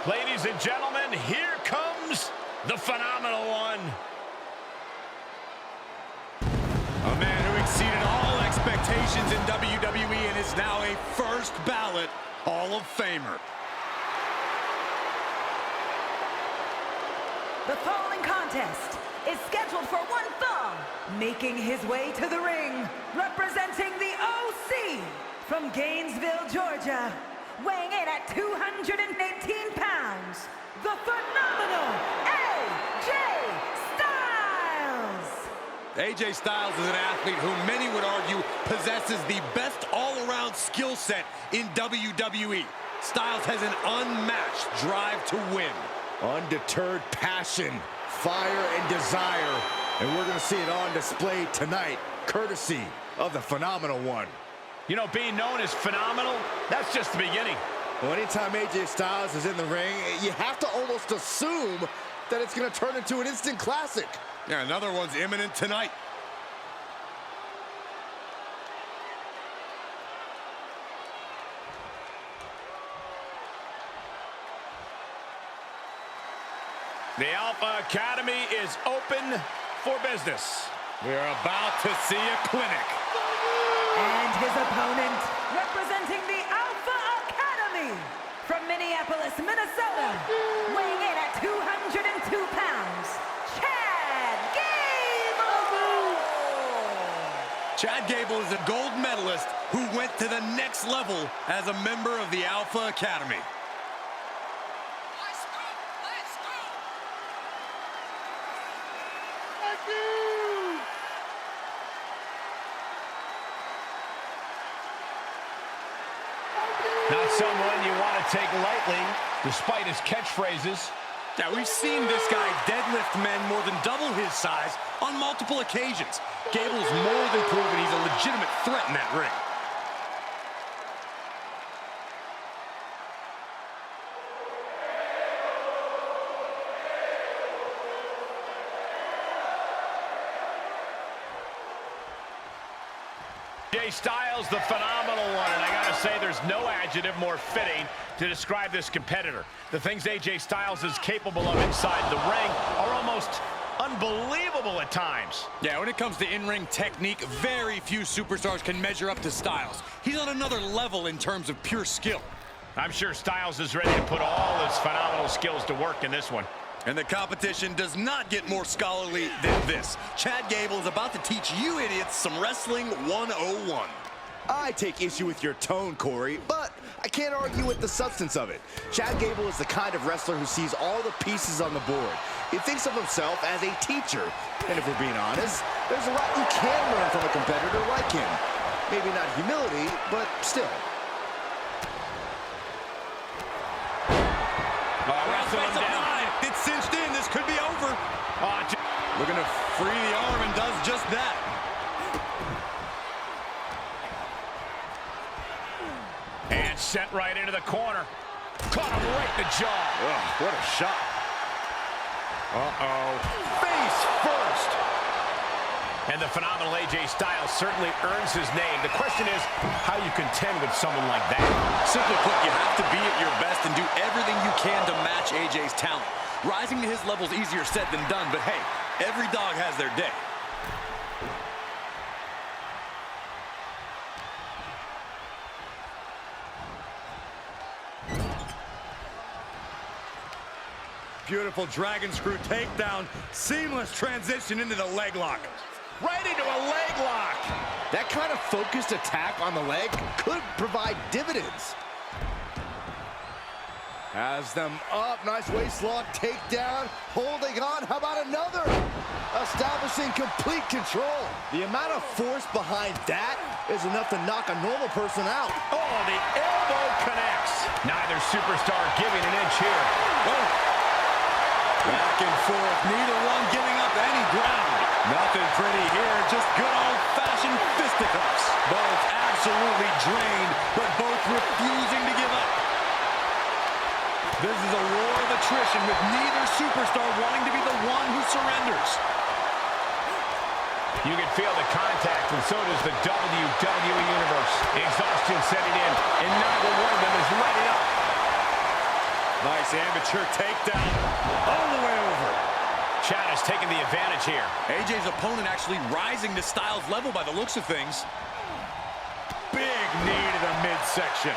Ladies and gentlemen, here comes the phenomenal one. A man who exceeded all expectations in WWE and is now a first ballot Hall of Famer. The following contest is scheduled for one fall. Making his way to the ring, representing the OC from Gainesville, Georgia, weighing in at 218 pounds, the phenomenal AJ Styles. AJ Styles is an athlete who many would argue possesses the best all-around skill set in WWE. Styles has an unmatched drive to win. Undeterred passion, fire, and desire. And we're going to see it on display tonight, courtesy of the phenomenal one. You know, being known as phenomenal, that's just the beginning. Well, anytime AJ Styles is in the ring, you have to almost assume that it's going to turn into an instant classic. Yeah, another one's imminent tonight. The Alpha Academy is open for business. We're about to see a clinic. And his opponent, representing the Alpha Academy from Minneapolis, Minnesota, weighing in at 202 pounds, Chad Gable! Chad Gable is a gold medalist who went to the next level as a member of the Alpha Academy. Not someone you want to take lightly, despite his catchphrases. Now, we've seen this guy deadlift men more than double his size on multiple occasions. Gable's more than proven he's a legitimate threat in that ring. AJ Styles, the phenomenal one, and I gotta say there's no adjective more fitting to describe this competitor. The things AJ Styles is capable of inside the ring are almost unbelievable at times. Yeah, when it comes to in-ring technique, very few superstars can measure up to Styles. He's on another level in terms of pure skill. I'm sure Styles is ready to put all his phenomenal skills to work in this one. And the competition does not get more scholarly than this. Chad Gable is about to teach you idiots some Wrestling 101. I take issue with your tone, Corey, but I can't argue with the substance of it. Chad Gable is the kind of wrestler who sees all the pieces on the board. He thinks of himself as a teacher. And if we're being honest, there's a lot you can learn from a competitor like him. Maybe not humility, but still. Wrestle him down. It's cinched in. This could be over. Looking to free the arm and does just that. And sent right into the corner. Caught him right in the jaw. Ugh, what a shot. Uh-oh. Face first. And the phenomenal AJ Styles certainly earns his name. The question is how you contend with someone like that. Simply put, you have to be at your best and do everything you can to match AJ's talent. Rising to his level is easier said than done, but hey, every dog has their day. Beautiful dragon screw takedown. Seamless transition into the leg lock. Right into a leg lock. That kind of focused attack on the leg could provide dividends. Has them up, nice waist lock, takedown, holding on, how about another? Establishing complete control. The amount of force behind that is enough to knock a normal person out. Oh, the elbow connects. Neither superstar giving an inch here. Oh. Back and forth, neither one giving up any ground. Nothing pretty here, just good old-fashioned fisticuffs. Both absolutely drained, but both refusing to give up. This is a war of attrition with neither superstar wanting to be the one who surrenders. You can feel the contact, and so does the WWE Universe. Exhaustion setting in, and neither one of them is letting up. Nice amateur takedown all the way over. Chad has taken the advantage here. AJ's opponent actually rising to Styles' level by the looks of things. Big knee to the midsection.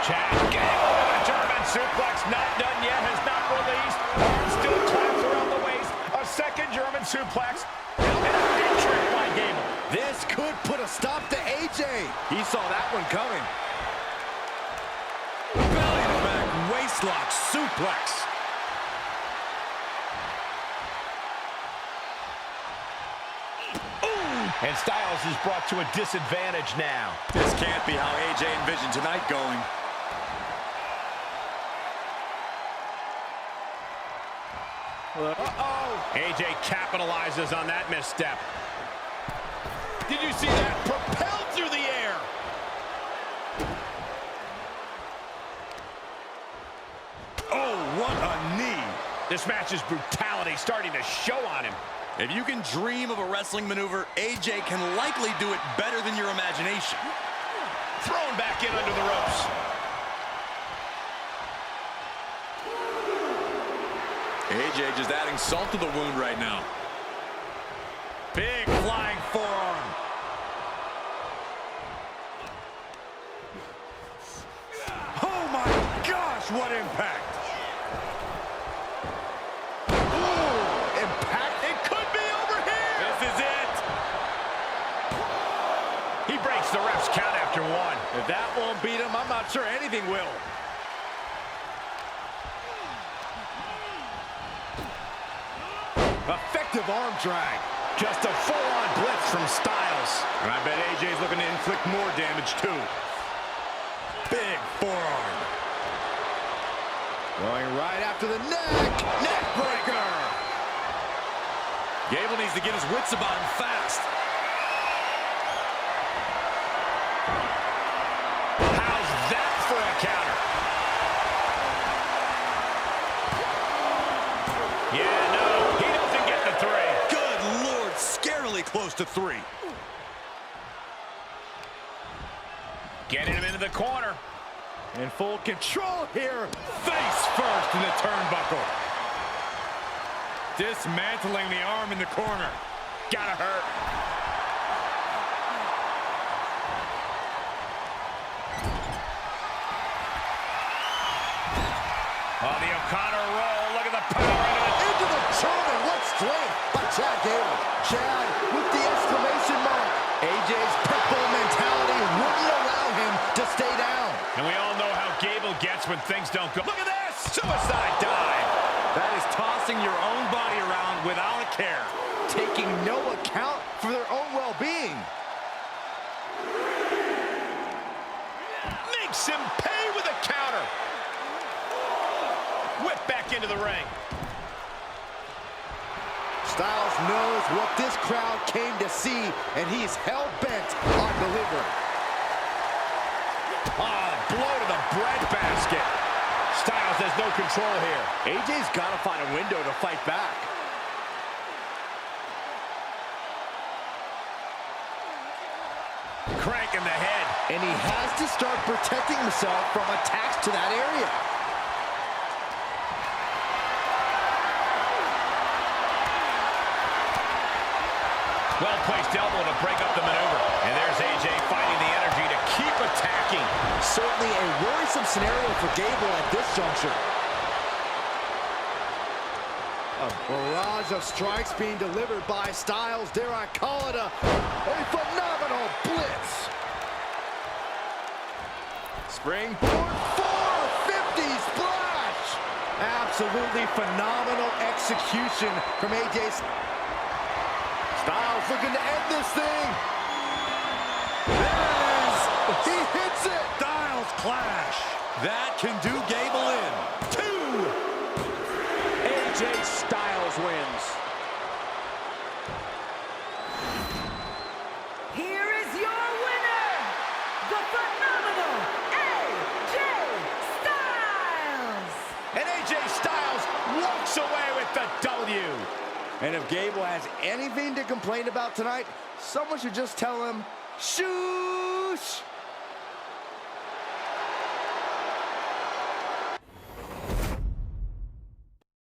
Chad Gable with a German suplex, not done yet, has not released. Arms still clamped around the waist. A second German suplex. And a big trick by Gable. This could put a stop to AJ. He saw that one coming. Belly to back waistlock suplex. And Styles is brought to a disadvantage now. This can't be how AJ envisioned tonight going. Uh-oh. AJ capitalizes on that misstep. Did you see that? Propelled through the air. Oh, what a knee. This match's brutality starting to show on him. If you can dream of a wrestling maneuver, AJ can likely do it better than your imagination. Thrown back in under the ropes. AJ just adding salt to the wound right now. Big flying forearm. Oh my gosh, what impact. Ooh, impact. It could be over here. This is it. He breaks the ref's count after one. If that won't beat him, I'm not sure anything will. Effective arm drag. Just a full-on blitz from Styles. And I bet AJ's looking to inflict more damage, too. Big forearm. Going right after the neck. Neck breaker. Gable needs to get his wits about him fast. How's that for a counter? Yeah, no, he doesn't get the three. Good Lord, scarily close to 3. Getting him into the corner. In full control here. Face first in the turnbuckle. Dismantling the arm in the corner. Gotta hurt. Oh, the O'Connor roll. Look at the power Into the German. What strength by Chad Gable. Chad with the exclamation mark. AJ's pitbull mentality wouldn't allow him to stay down. And we all know how Gable gets when things don't go. Look at this! Suicide dive! That is tossing your own body around without a care. Taking no account for their own well-being. Makes him pay with a counter. Whip back into the ring. Styles knows what this crowd came to see, and he's hell-bent on delivering. Ah, blow to the breadbasket. Styles has no control here. AJ's got to find a window to fight back. Cranking the head. And he has to start protecting himself from attacks to that area. Well-placed elbow to break up the maneuver. And there's AJ finding the energy to keep attacking. Certainly a worrisome scenario for Gable at this juncture. A barrage of strikes being delivered by Styles. Dare I call it a phenomenal blitz. Springboard 450 splash. Absolutely phenomenal execution from AJ. Styles looking to end this thing. There it is. He hits it. Styles clash. That can do Gable in. 2. AJ Styles wins. Here is your winner, the phenomenal AJ Styles. And AJ Styles walks away with the W. And if Gable has anything to complain about tonight, someone should just tell him Shoosh!